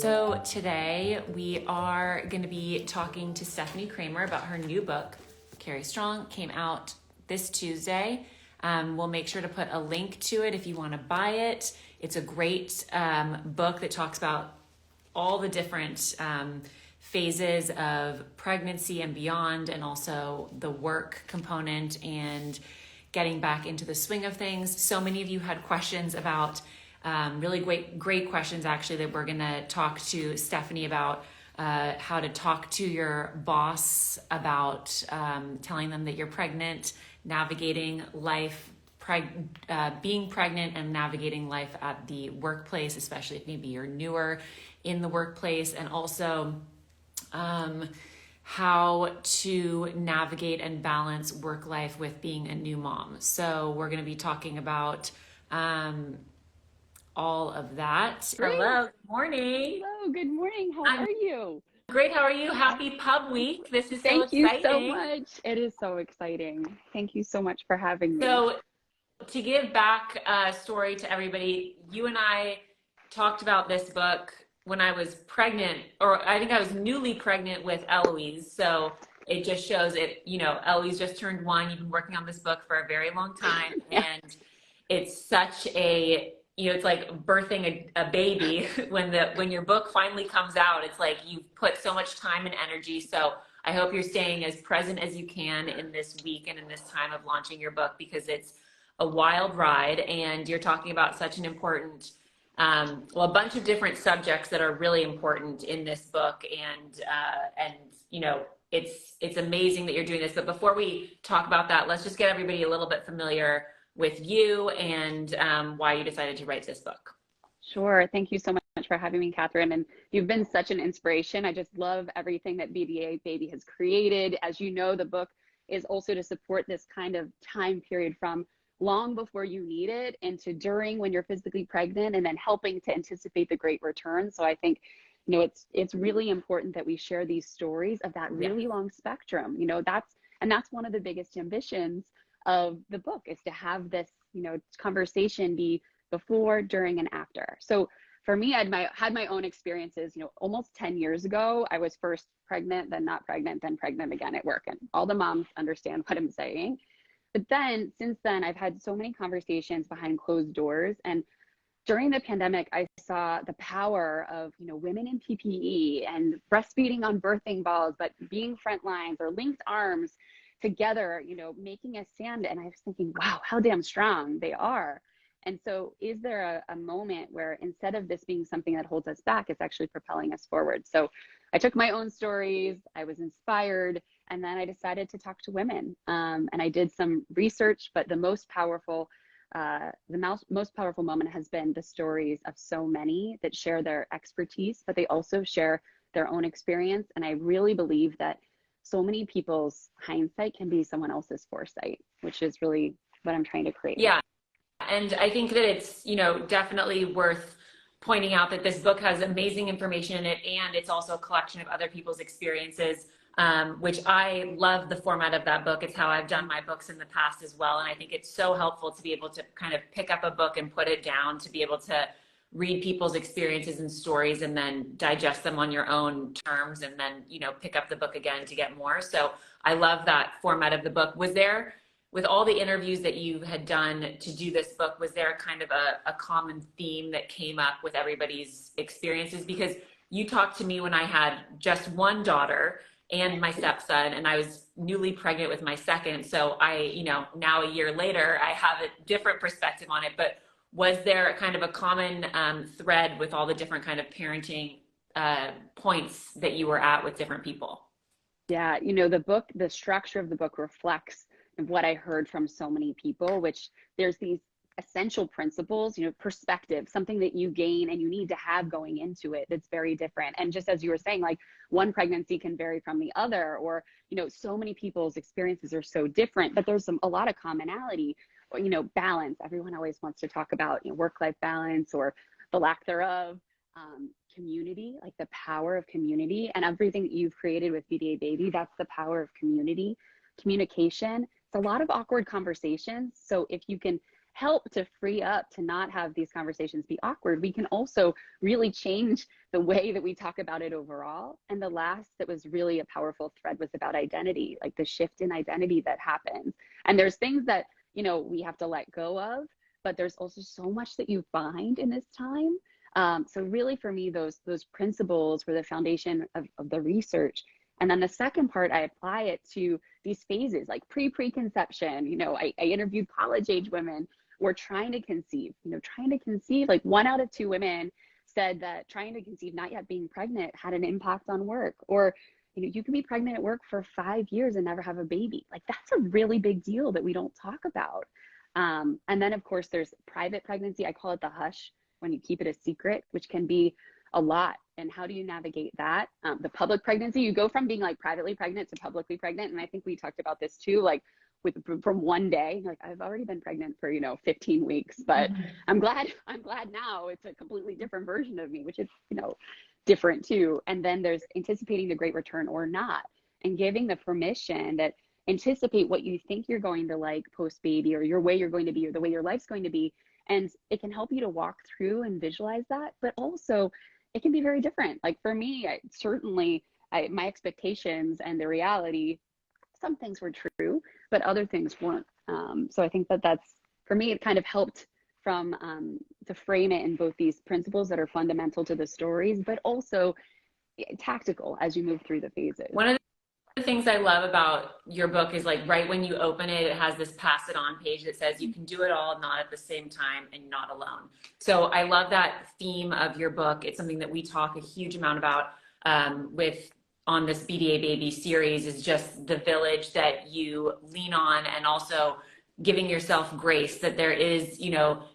So today we are going to be talking to Stephanie Kramer about her new book, Carry Strong, came out this Tuesday. We'll make sure to put a link to it if you want to buy it. It's a great book that talks about all the different phases of pregnancy and beyond, and also the work component and getting back into the swing of things. So many of you had questions about really great questions actually that we're going to talk to Stephanie about, how to talk to your boss about telling them that you're pregnant, navigating life, being pregnant and navigating life at the workplace, especially if maybe you're newer in the workplace, and also how to navigate and balance work life with being a new mom. So we're going to be talking about all of that. Great. Hello, good morning. Hello, good morning. How are you? Great, how are you? Happy Pub Week. This is so Thank you exciting. so much. It is so exciting. Thank you so much for having me. So to give back a story to everybody, you and I talked about this book when I was pregnant, or I think I was newly pregnant with Eloise. So it just shows it, you know, Eloise just turned 1. You've been working on this book for a very long time. And it's such a, you know, it's like birthing a baby when your book finally comes out. It's like you've put so much time and energy. So I hope you're staying as present as you can in this week and in this time of launching your book, because it's a wild ride and you're talking about such an important, a bunch of different subjects that are really important in this book. And you know, it's amazing that you're doing this. But before we talk about that, let's just get everybody a little bit familiar with you and why you decided to write this book. Sure. Thank you so much for having me, Katherine. And you've been such an inspiration. I just love everything that BDA Baby has created. As you know, the book is also to support this kind of time period from long before you need it into during when you're physically pregnant, and then helping to anticipate the great return. So I think, you know, it's really important that we share these stories of that really long spectrum. You know, that's one of the biggest ambitions of the book, is to have this, you know, conversation be before, during, and after. So for me, I had my own experiences. You know, almost 10 years ago, I was first pregnant, then not pregnant, then pregnant again at work. And all the moms understand what I'm saying. But then since then, I've had so many conversations behind closed doors. And during the pandemic, I saw the power of, you know, women in PPE and breastfeeding on birthing balls, but being front lines or linked arms together, you know, making a stand. And I was thinking, wow, how damn strong they are. And so is there a moment where instead of this being something that holds us back, it's actually propelling us forward? So I took my own stories, I was inspired, and then I decided to talk to women. And I did some research, but the most powerful moment has been the stories of so many that share their expertise, but they also share their own experience. And I really believe that so many people's hindsight can be someone else's foresight, which is really what I'm trying to create. Yeah. And I think that it's, you know, definitely worth pointing out that this book has amazing information in it, and it's also a collection of other people's experiences, which I love the format of that book. It's how I've done my books in the past as well. And I think it's so helpful to be able to kind of pick up a book and put it down, to be able to read people's experiences and stories and then digest them on your own terms, and then, you know, pick up the book again to get more. So I love that format of the book. Was there, with all the interviews that you had done to do this book, was there kind of a common theme that came up with everybody's experiences? Because you talked to me when I had just one daughter and my stepson, and I was newly pregnant with my second. So I, you know, now a year later, I have a different perspective on it. But was there kind of a common thread with all the different kind of parenting points that you were at with different people? Yeah, you know, the book, the structure of the book reflects what I heard from so many people, which there's these essential principles, you know, perspective, something that you gain and you need to have going into it that's very different. And just as you were saying, like one pregnancy can vary from the other, or, you know, so many people's experiences are so different, but there's a lot of commonality, or, you know, balance. Everyone always wants to talk about, you know, work-life balance or the lack thereof. Community, like the power of community, and everything that you've created with BDA Baby, that's the power of community. Communication, it's a lot of awkward conversations. So if you can help to free up, to not have these conversations be awkward, we can also really change the way that we talk about it overall. And the last that was really a powerful thread was about identity, like the shift in identity that happens. And there's things that, you know, we have to let go of, but there's also so much that you find in this time. So really for me, those principles were the foundation of the research. And then the second part, I apply it to these phases like preconception. You know, I interviewed college age women who are trying to conceive, like 1 out of 2 women said that trying to conceive, not yet being pregnant, had an impact on work. Or, you know, you can be pregnant at work for 5 years and never have a baby. Like that's a really big deal that we don't talk about. And then of course there's private pregnancy. I call it the hush, when you keep it a secret, which can be a lot. And how do you navigate that? The public pregnancy, you go from being like privately pregnant to publicly pregnant. And I think we talked about this too, like from one day, like I've already been pregnant for, 15 weeks, but I'm glad now it's a completely different version of me, which is, different too. And then there's anticipating the great return or not, and giving the permission that anticipate what you think you're going to like post baby, or your way you're going to be, or the way your life's going to be. And it can help you to walk through and visualize that, but also it can be very different. Like for me, my expectations and the reality, some things were true, but other things weren't. So I think that's, for me, it kind of helped to frame it in both these principles that are fundamental to the stories, but also tactical as you move through the phases. One of the things I love about your book is like right when you open it, it has this pass it on page that says you can do it all, not at the same time, and not alone. So I love that theme of your book. It's something that we talk a huge amount about on this BDA Baby series, is just the village that you lean on, and also giving yourself grace that there is,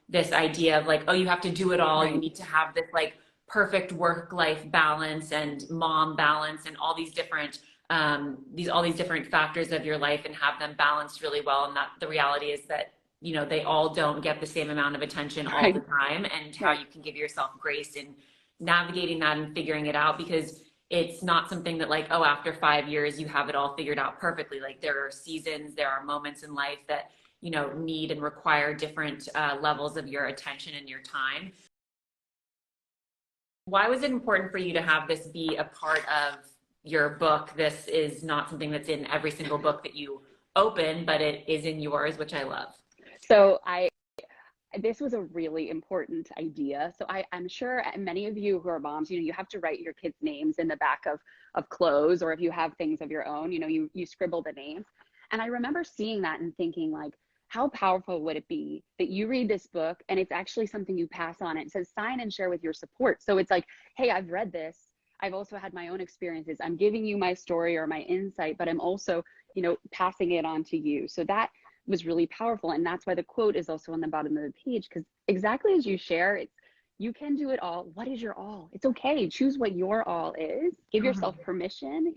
this idea of like, oh, you have to do it all. Right. You need to have this like perfect work-life balance and mom balance and all these different factors of your life, and have them balanced really well. And that the reality is that, they all don't get the same amount of attention all the time, and how you can give yourself grace in navigating that and figuring it out, because it's not something that like, oh, after 5 years, you have it all figured out perfectly. Like there are seasons, there are moments in life that, need and require different levels of your attention and your time. Why was it important for you to have this be a part of your book? This is not something that's in every single book that you open, but it is in yours, which I love. So this was a really important idea. So I'm sure many of you who are moms, you have to write your kids' names in the back of clothes, or if you have things of your own, you scribble the names. And I remember seeing that and thinking like, how powerful would it be that you read this book and it's actually something you pass on? It says sign and share with your support. So it's like, hey, I've read this. I've also had my own experiences. I'm giving you my story or my insight, but I'm also, passing it on to you. So that was really powerful. And that's why the quote is also on the bottom of the page, because exactly as you share, you can do it all. What is your all? It's okay. Choose what your all is. Give yourself permission.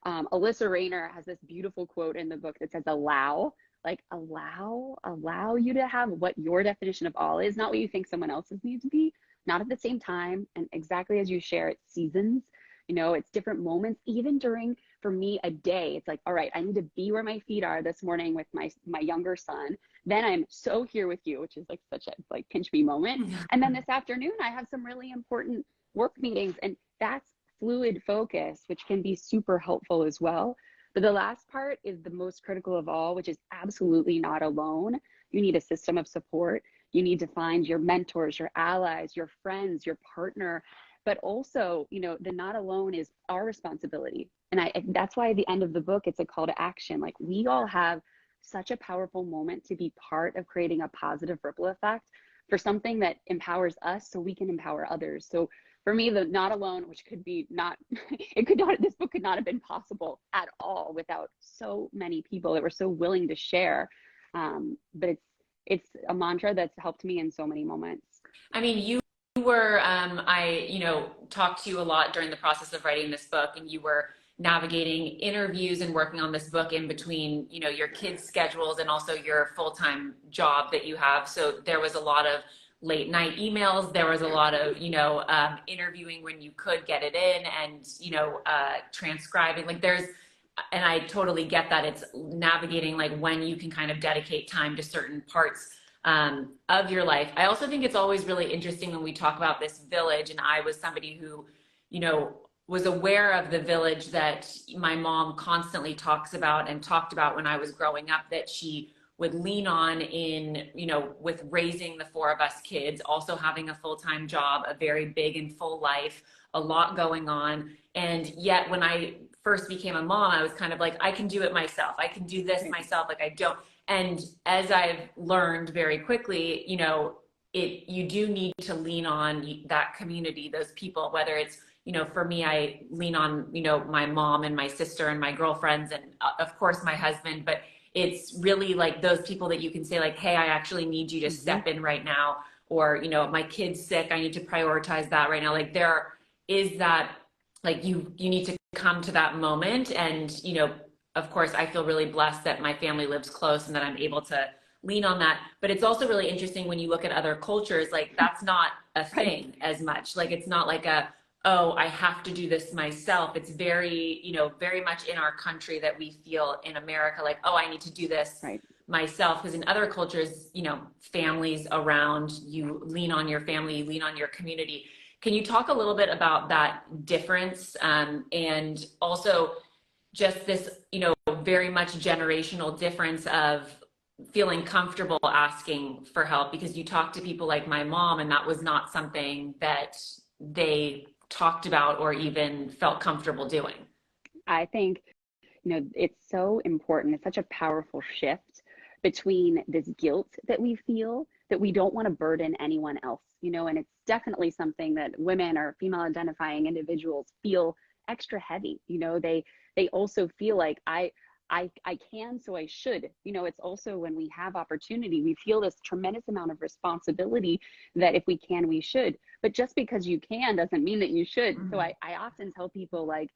Alyssa Rayner has this beautiful quote in the book that says, allow you to have what your definition of all is, not what you think someone else's need to be, not at the same time. And exactly as you share, it's seasons, it's different moments, even during, for me, a day. It's like, all right, I need to be where my feet are this morning with my younger son. Then I'm so here with you, which is like such a like pinch me moment. And then this afternoon, I have some really important work meetings, and that's fluid focus, which can be super helpful as well. But the last part is the most critical of all, which is absolutely not alone. You need a system of support. You need to find your mentors, your allies, your friends, your partner. But also, the not alone is our responsibility. And that's why at the end of the book, it's a call to action. Like we all have such a powerful moment to be part of creating a positive ripple effect for something that empowers us so we can empower others. So for me, the not alone, which could be this book could not have been possible at all without so many people that were so willing to share. But it's a mantra that's helped me in so many moments. I mean, you were, I talked to you a lot during the process of writing this book, and you were navigating interviews and working on this book in between, your kids' schedules and also your full-time job that you have. So there was a lot of late night emails. There was a lot of, interviewing when you could get it in, and, transcribing. Like and I totally get that. It's navigating like when you can kind of dedicate time to certain parts of your life. I also think it's always really interesting when we talk about this village, and I was somebody who, you know, was aware of the village that my mom constantly talks about and talked about when I was growing up, that she would lean on in, you know, with raising the four of us kids, also having a full-time job, a very big and full life, a lot going on. And yet when I first became a mom, I was kind of like, I can do it myself. I can do this myself. Like I don't. And as I've learned very quickly, you know, you do need to lean on that community, those people, whether it's, you know, for me, I lean on, you know, my mom and my sister and my girlfriends and of course my husband, but it's really like those people that you can say like, hey, I actually need you to step in right now. Or, you know, my kid's sick, I need to prioritize that right now. Like there is that, like you need to come to that moment. And, you know, of course, I feel really blessed that my family lives close and that I'm able to lean on that. But it's also really interesting when you look at other cultures, like that's not a thing as much. Like it's not like a, oh, I have to do this myself. It's very, you know, very much in our country that we feel in America, like, oh, I need to do this myself. Because in other cultures, you know, families around, you lean on your family, you lean on your community. Can you talk a little bit about that difference? And also just this, you know, very much generational difference of feeling comfortable asking for help, because you talk to people like my mom and that was not something that they talked about or even felt comfortable doing. I think, you know, it's so important. It's such a powerful shift between this guilt that we feel that we don't want to burden anyone else, you know, and it's definitely something that women or female identifying individuals feel extra heavy. You know, they also feel like I can, so I should. You know, it's also when we have opportunity, we feel this tremendous amount of responsibility that if we can, we should. But just because you can doesn't mean that you should. So I often tell people like,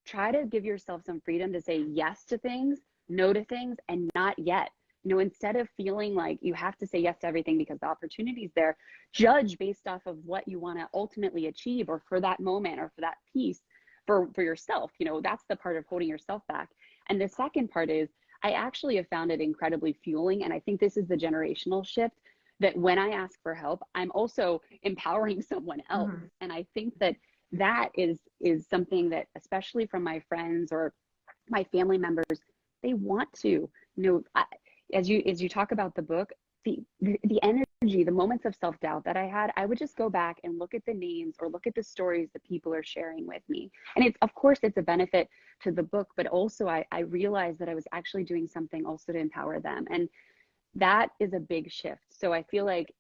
try to give yourself some freedom to say yes to things, no to things, and not yet. You know, instead of feeling like you have to say yes to everything because the opportunity is there, judge based off of what you want to ultimately achieve or for that moment or for that piece for yourself. You know, that's the part of holding yourself back. And the second part is, I actually have found it incredibly fueling. And I think this is the generational shift, that when I ask for help, I'm also empowering someone else. And I think that that is something that, especially from my friends or my family members, they want to, you know, as you talk about the book, the energy, the moments of self-doubt that I had, I would just go back and look at the names or look at the stories that people are sharing with me. And it's, of course, it's a benefit to the book, but also I realized that I was actually doing something also to empower them. And that is a big shift. So I feel like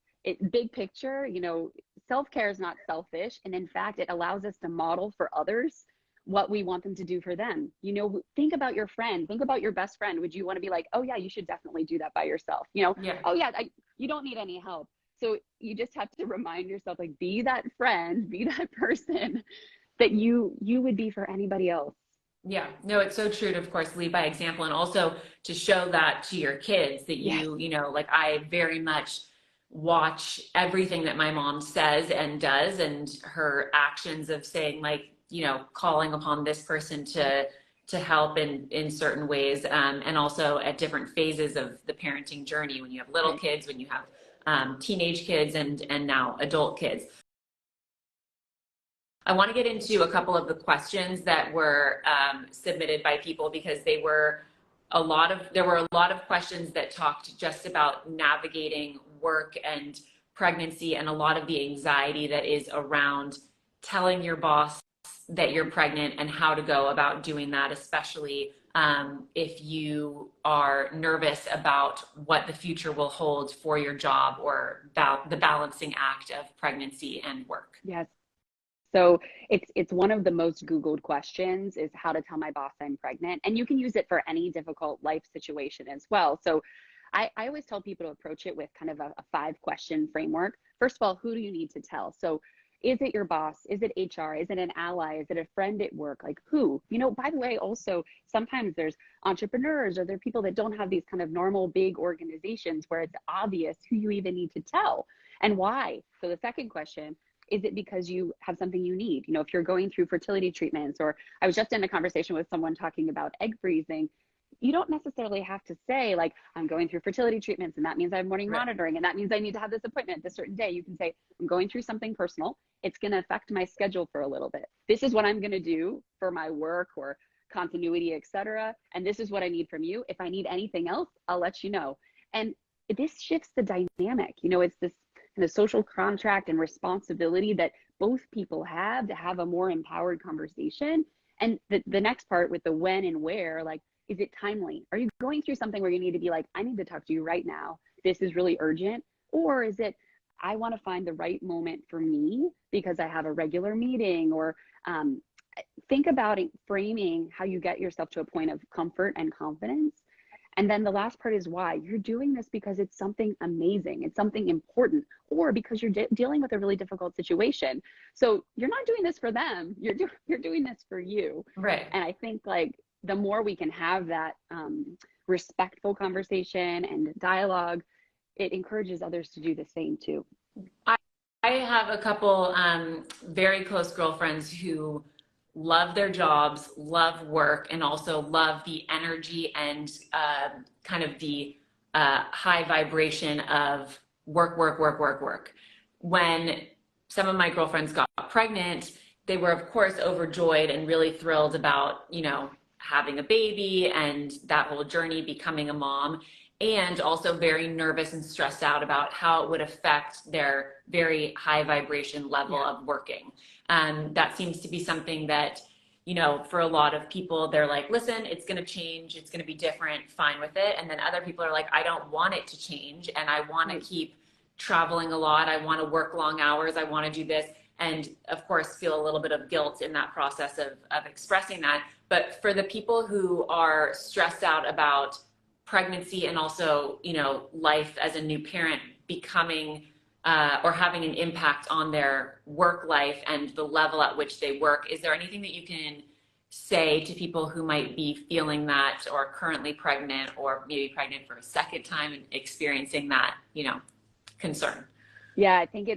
big picture, you know, self-care is not selfish. And in fact, it allows us to model for others what we want them to do for them. You know, think about your friend, think about your best friend. Would you want to be like, oh yeah, you should definitely do that by yourself? You know, oh yeah, you don't need any help. So you just have to remind yourself, like, be that friend, be that person that you would be for anybody else. Yeah, no, it's so true to, of course, lead by example, and also to show that to your kids that you know, like I very much watch everything that my mom says and does, and her actions of saying like, you know, calling upon this person to help in certain ways, and also at different phases of the parenting journey, when you have little kids, when you have teenage kids, and now adult kids. I want to get into a couple of the questions that were submitted by people, because there were a lot of questions that talked just about navigating work and pregnancy, and a lot of the anxiety that is around telling your boss that you're pregnant and how to go about doing that, especially if you are nervous about what the future will hold for your job, or about the balancing act of pregnancy and work. Yes. So it's one of the most Googled questions, is how to tell my boss I'm pregnant. And you can use it for any difficult life situation as well. So I always tell people to approach it with kind of a 5-question framework. First of all, who do you need to tell? So is it your boss? Is it HR? Is it an ally? Is it a friend at work? Like who? You know, by the way, also sometimes there's entrepreneurs, or there are people that don't have these kind of normal big organizations where it's obvious who you even need to tell and why. So the second question, is it because you have something you need? You know, if you're going through fertility treatments, or I was just in a conversation with someone talking about egg freezing, you don't necessarily have to say like, I'm going through fertility treatments and that means I have morning Right. monitoring and that means I need to have this appointment this certain day. You can say, I'm going through something personal. It's going to affect my schedule for a little bit. This is what I'm going to do for my work or continuity, etc. And this is what I need from you. If I need anything else, I'll let you know. And this shifts the dynamic. You know, it's this kind of social contract and responsibility that both people have to have a more empowered conversation. And the next part with the when and where, like, is it timely? Are you going through something where you need to be like, I need to talk to you right now. This is really urgent. Or is it, I want to find the right moment for me because I have a regular meeting, or think about it, framing how you get yourself to a point of comfort and confidence. And then the last part is why. You're doing this because it's something amazing, it's something important, or because you're dealing with a really difficult situation. So you're not doing this for them, you're doing this for you. Right. And I think like the more we can have that respectful conversation and dialogue, it encourages others to do the same too. I have a couple very close girlfriends who love their jobs, love work, and also love the energy and kind of the high vibration of work, work, work, work, work. When some of my girlfriends got pregnant, they were of course overjoyed and really thrilled about, you know, having a baby and that whole journey, becoming a mom, and also very nervous and stressed out about how it would affect their very high vibration level of working. That seems to be something that, you know, for a lot of people, they're like, listen, it's going to change. It's going to be different. Fine with it. And then other people are like, I don't want it to change. And I want to keep traveling a lot. I want to work long hours. I want to do this. And of course, feel a little bit of guilt in that process of expressing that. But for the people who are stressed out about pregnancy and also, you know, life as a new parent becoming or having an impact on their work life and the level at which they work, is there anything that you can say to people who might be feeling that, or currently pregnant, or maybe pregnant for a second time and experiencing that, you know, concern? Yeah, I think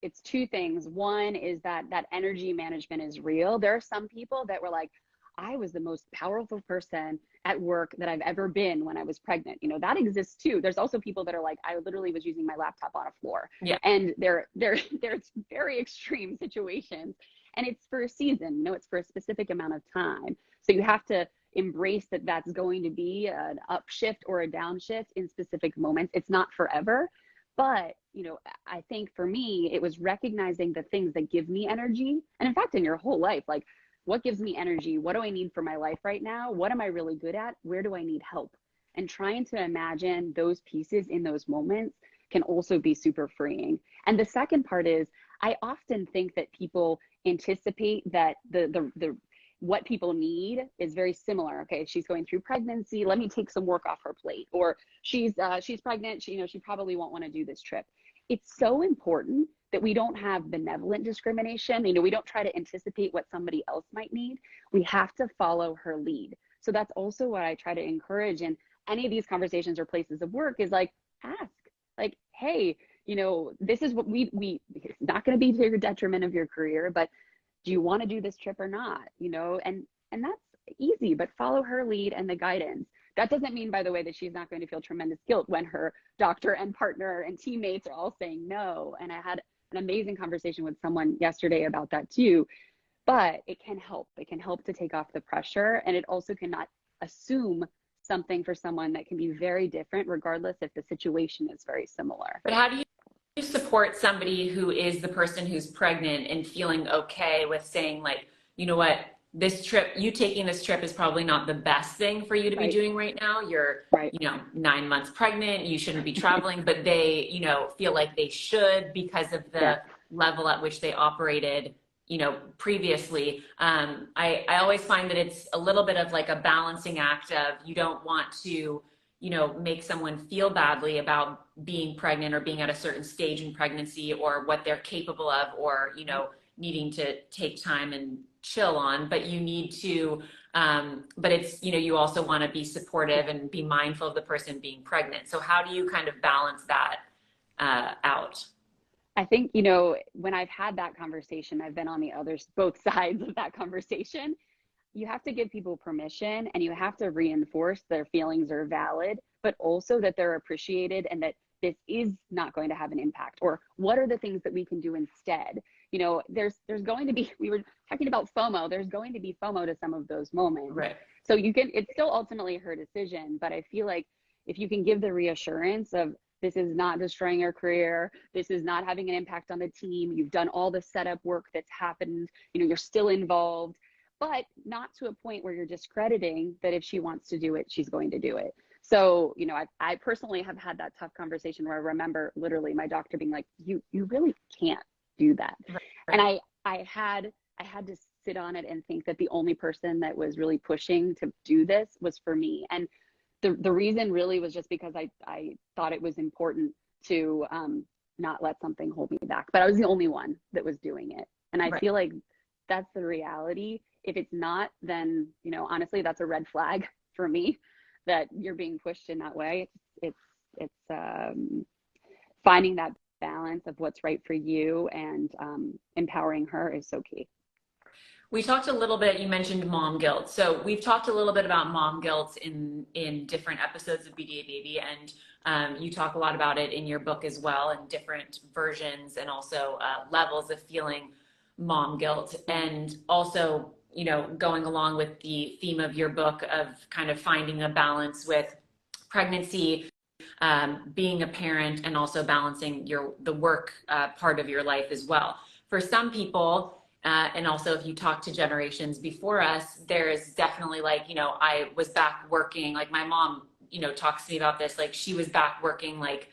it's two things. One is that energy management is real. There are some people that were like, I was the most powerful person at work that I've ever been when I was pregnant. You know, that exists too. There's also people that are like, I literally was using my laptop on a floor. Yeah. And there's very extreme situations. And it's for a season, you know, it's for a specific amount of time. So you have to embrace that that's going to be an upshift or a downshift in specific moments. It's not forever. But, you know, I think for me, it was recognizing the things that give me energy. And in fact, in your whole life, like, what gives me energy? What do I need for my life right now? What am I really good at? Where do I need help? And trying to imagine those pieces in those moments can also be super freeing. And the second part is, I often think that people anticipate that the what people need is very similar. Okay, she's going through pregnancy, let me take some work off her plate. Or she's pregnant, she probably won't want to do this trip. It's so important that we don't have benevolent discrimination. You know, we don't try to anticipate what somebody else might need. We have to follow her lead. So that's also what I try to encourage in any of these conversations or places of work, is like, ask, like, hey, you know, this is what we it's not going to be to your detriment of your career, but do you want to do this trip or not? You know, and that's easy, but follow her lead and the guidance. That doesn't mean, by the way, that she's not going to feel tremendous guilt when her doctor and partner and teammates are all saying no. And I had an amazing conversation with someone yesterday about that too. But it can help. It can help to take off the pressure. And it also cannot assume something for someone that can be very different, regardless if the situation is very similar. But how do you support somebody who is the person who's pregnant and feeling okay with saying, like, you know what, this trip, you taking this trip is probably not the best thing for you to be doing right now. You're, you know, 9 months pregnant, you shouldn't be traveling, but they, you know, feel like they should because of the level at which they operated, you know, previously. I always find that it's a little bit of like a balancing act of, you don't want to, you know, make someone feel badly about being pregnant or being at a certain stage in pregnancy or what they're capable of, or, you know, needing to take time and chill on, but you need to, but it's, you know, you also want to be supportive and be mindful of the person being pregnant. So how do you kind of balance that out? I think, you know, when I've had that conversation, I've been on the others, both sides of that conversation. you have to give people permission, and you have to reinforce their feelings are valid, but also that they're appreciated, and that this is not going to have an impact, or what are the things that we can do instead. There's going to be, we were talking about FOMO, there's going to be FOMO to some of those moments. Right. So it's still ultimately her decision, but I feel like if you can give the reassurance of, this is not destroying your career, this is not having an impact on the team, you've done all the setup work that's happened, you're still involved, but not to a point where you're discrediting that if she wants to do it, she's going to do it. So, I personally have had that tough conversation where I remember literally my doctor being like, you really can't do that. Right. And I had to sit on it and think that the only person that was really pushing to do this was for me. And the reason really was just because I thought it was important to not let something hold me back. But I was the only one that was doing it. And I feel like that's the reality. If it's not, then, honestly, that's a red flag for me, that you're being pushed in that way. It's finding that balance of what's right for you, and empowering her is so key. We talked a little bit, you mentioned mom guilt. So we've talked a little bit about mom guilt in different episodes of BDA Baby, and you talk a lot about it in your book as well, and different versions and also levels of feeling mom guilt. And also, going along with the theme of your book of kind of finding a balance with pregnancy, being a parent, and also balancing the work part of your life as well. For some people, and also if you talk to generations before us, there's definitely like, I was back working, like my mom, talks to me about this, like she was back working like,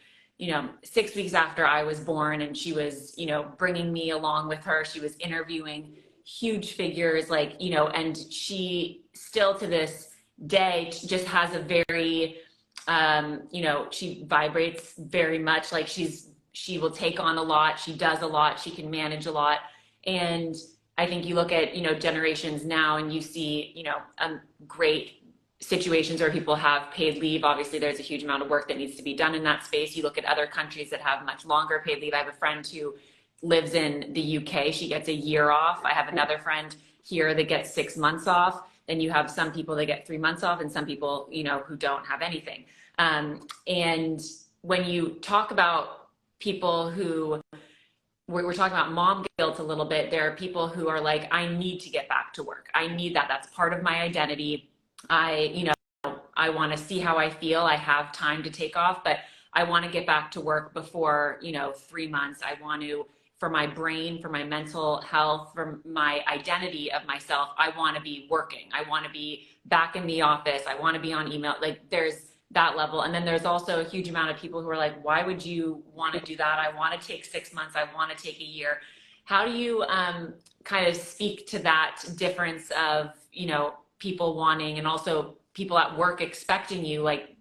6 weeks after I was born, and she was, bringing me along with her. She was interviewing huge figures, like, and she still to this day just has a very, she vibrates very much. Like she will take on a lot. She does a lot. She can manage a lot. And I think you look at, generations now, and you see, great situations where people have paid leave. Obviously, there's a huge amount of work that needs to be done in that space. You look at other countries that have much longer paid leave. I have a friend who lives in the UK. She gets a year off. I have another friend here that gets 6 months off. Then you have some people that get 3 months off, and some people, who don't have anything. And when you talk about people who, we're talking about mom guilt a little bit, there are people who are like, I need to get back to work. I need that. That's part of my identity. I want to see how I feel. I have time to take off, but I want to get back to work before, 3 months. I want to, for my brain, for my mental health, for my identity of myself, I want to be working. I want to be back in the office. I want to be on email. Like there's that level. And then there's also a huge amount of people who are like, why would you want to do that? I want to take 6 months. I want to take a year. How do you kind of speak to that difference of, people wanting, and also people at work expecting you, like,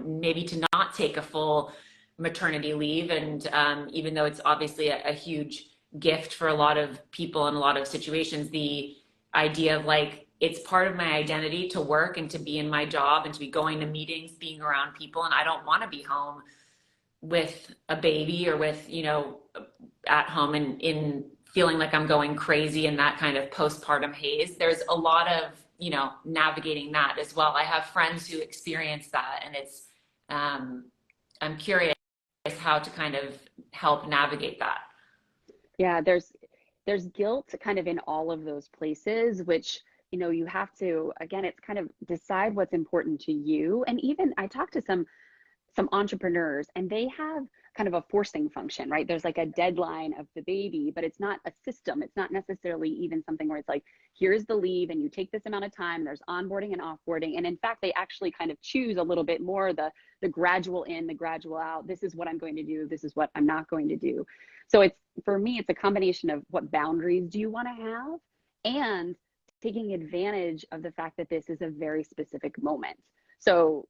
maybe to not take a full maternity leave? And even though it's obviously a huge gift for a lot of people in a lot of situations, the idea of like, it's part of my identity to work and to be in my job and to be going to meetings, being around people. And I don't want to be home with a baby, or with, at home and in feeling like I'm going crazy in that kind of postpartum haze. There's a lot of, navigating that as well. I have friends who experience that, and it's, I'm curious how to kind of help navigate that. Yeah, there's guilt kind of in all of those places, which, you have to, again, it's kind of decide what's important to you. And even I talked to some entrepreneurs, and they have kind of a forcing function, right? There's like a deadline of the baby, but it's not a system. It's not necessarily even something where it's like, here's the leave and you take this amount of time, there's onboarding and offboarding. And in fact, they actually kind of choose a little bit more the gradual in, the gradual out. This is what I'm going to do. This is what I'm not going to do. So for me, it's a combination of what boundaries do you want to have, and taking advantage of the fact that this is a very specific moment. So,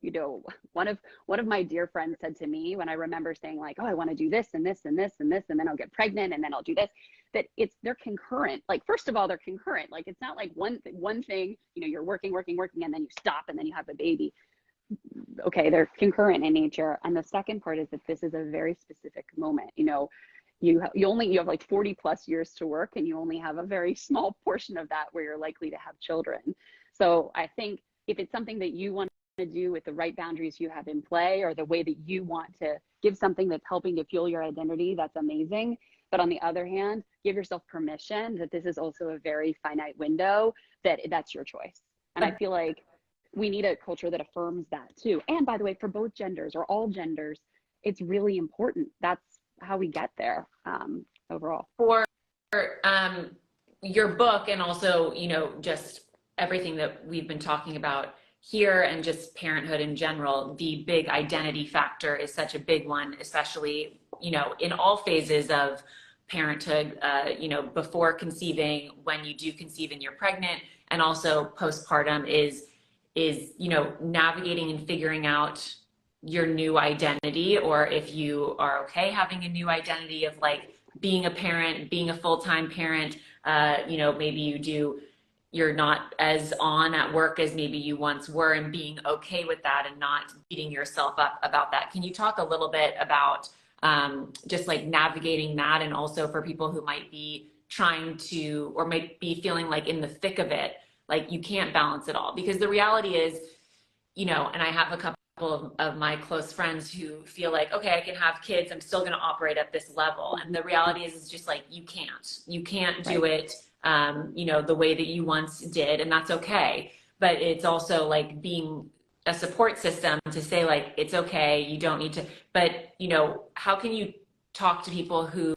one of my dear friends said to me, when I remember saying like, oh, I want to do this and this and this and this, and then I'll get pregnant and then I'll do this, that they're concurrent. Like, first of all, they're concurrent. Like, it's not like one thing, you're working, and then you stop and then you have a baby. Okay, they're concurrent in nature. And the second part is that this is a very specific moment. you have like 40 plus years to work, and you only have a very small portion of that where you're likely to have children. So I think if it's something that you want to do with the right boundaries you have in play, or the way that you want to give something that's helping to fuel your identity, that's amazing. But on the other hand, give yourself permission that this is also a very finite window, that's your choice. And I feel like we need a culture that affirms that too. And by the way, for both genders or all genders, it's really important. That's how we get there, overall. For your book, and also, just everything that we've been talking about here, and just parenthood in general, the big identity factor is such a big one, especially, in all phases of parenthood, before conceiving, when you do conceive and you're pregnant, and also postpartum is navigating and figuring out your new identity, or if you are okay having a new identity of like being a parent, being a full-time parent, maybe you're not as on at work as maybe you once were, and being okay with that and not beating yourself up about that. Can you talk a little bit about just like navigating that, and also for people who might be trying to, or might be feeling like in the thick of it, like you can't balance it all? Because the reality is, and I have a couple of my close friends who feel like, okay, I can have kids, I'm still going to operate at this level. And the reality is just like, you can't do it, the way that you once did. And that's okay. But it's also like being a support system to say like, it's okay, you don't need to, but how can you talk to people who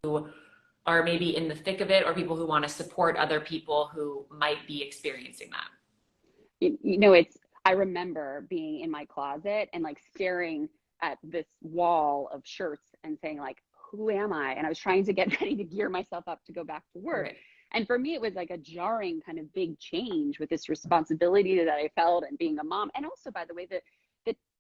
are maybe in the thick of it, or people who want to support other people who might be experiencing that? I remember being in my closet and like staring at this wall of shirts and saying like, who am I? And I was trying to get ready to gear myself up to go back to work. Right. And for me, it was like a jarring kind of big change with this responsibility that I felt, and being a mom. And also, by the way, that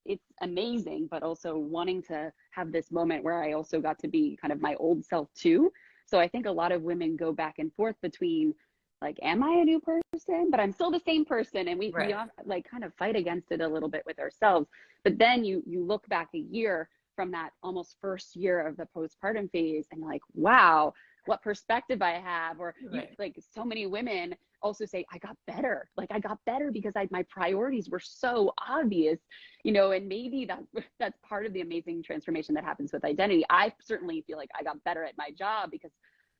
it's amazing, but also wanting to have this moment where I also got to be kind of my old self too. So I think a lot of women go back and forth between like, am I a new person? But I'm still the same person. And we all, like kind of fight against it a little bit with ourselves. But then you look back a year from that almost first year of the postpartum phase, and you're like, wow, what perspective I have. Or like so many women also say, I got better. Like I got better because my priorities were so obvious, and maybe that's part of the amazing transformation that happens with identity. I certainly feel like I got better at my job because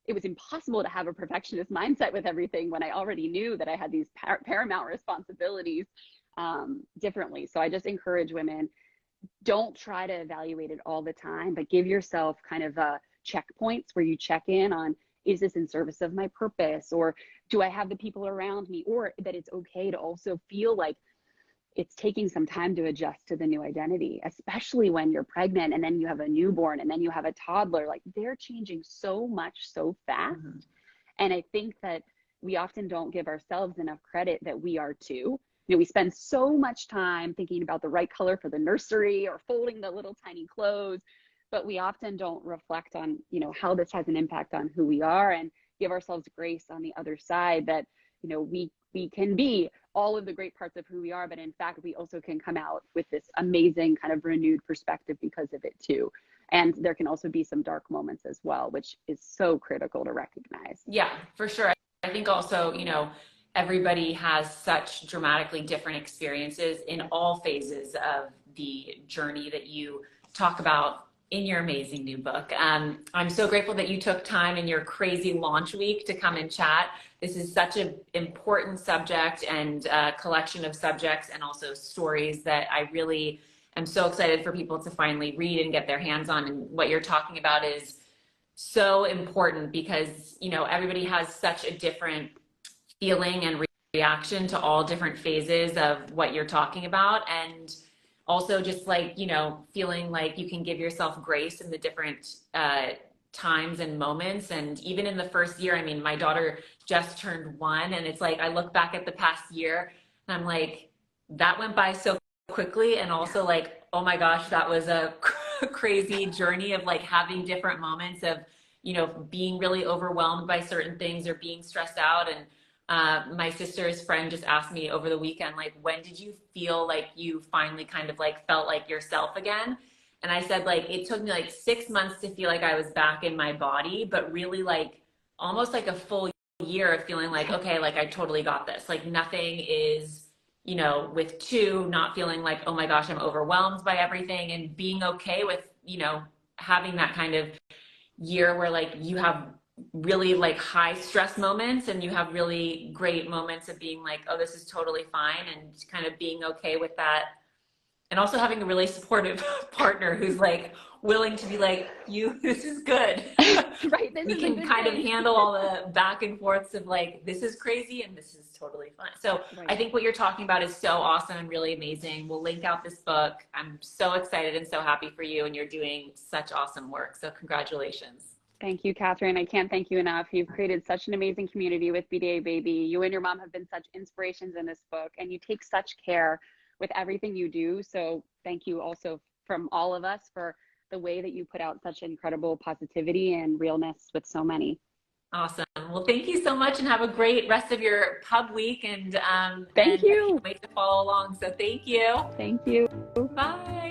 it was impossible to have a perfectionist mindset with everything when I already knew that I had these paramount responsibilities differently. So I just encourage women, don't try to evaluate it all the time, but give yourself kind of checkpoints where you check in on, is this in service of my purpose? Or do I have the people around me? Or that it's okay to also feel like it's taking some time to adjust to the new identity, especially when you're pregnant and then you have a newborn and then you have a toddler. Like they're changing so much so fast. Mm-hmm. And I think that we often don't give ourselves enough credit that we are too. We spend so much time thinking about the right color for the nursery or folding the little tiny clothes, but we often don't reflect on, how this has an impact on who we are, and give ourselves grace on the other side that, we can be all of the great parts of who we are, but in fact, we also can come out with this amazing kind of renewed perspective because of it too. And there can also be some dark moments as well, which is so critical to recognize. Yeah, for sure. I think also, everybody has such dramatically different experiences in all phases of the journey that you talk about in your amazing new book. I'm so grateful that you took time in your crazy launch week to come and chat. This is such an important subject and collection of subjects and also stories that I really am so excited for people to finally read and get their hands on. And what you're talking about is so important because, everybody has such a different feeling and reaction to all different phases of what you're talking about. And also just like, feeling like you can give yourself grace in the different times and moments. And even in the first year, my daughter just turned 1, and it's like, I look back at the past year and I'm like, that went by so quickly. And also like, oh my gosh, that was a crazy journey of like having different moments of, being really overwhelmed by certain things or being stressed out. And my sister's friend just asked me over the weekend, like, when did you feel like you finally kind of like felt like yourself again? And I said, like, it took me like 6 months to feel like I was back in my body, but really like almost like a full year of feeling like, okay, like I totally got this. Like nothing is, you know, with two, not feeling like, oh my gosh, I'm overwhelmed by everything, and being okay with, you know, having that kind of year where like you have really like high stress moments and you have really great moments of being like, oh, this is totally fine, and kind of being okay with that. And also having a really supportive partner who's like willing to be like, you, this is good. Right, this We is a can good kind of thing. handle all the back and forths of like, this is crazy and this is totally fine. So Right. I think what you're talking about is so awesome and really amazing. We'll link out this book. I'm so excited and so happy for you, and you're doing such awesome work. So congratulations. Thank you, Katherine. I can't thank you enough. You've created such an amazing community with BDA Baby. You and your mom have been such inspirations in this book, and you take such care with everything you do. So thank you also from all of us for the way that you put out such incredible positivity and realness with so many. Awesome. Well, thank you so much, and have a great rest of your pub week. And Thank I you. can't wait to follow along. So thank you. Thank you. Bye.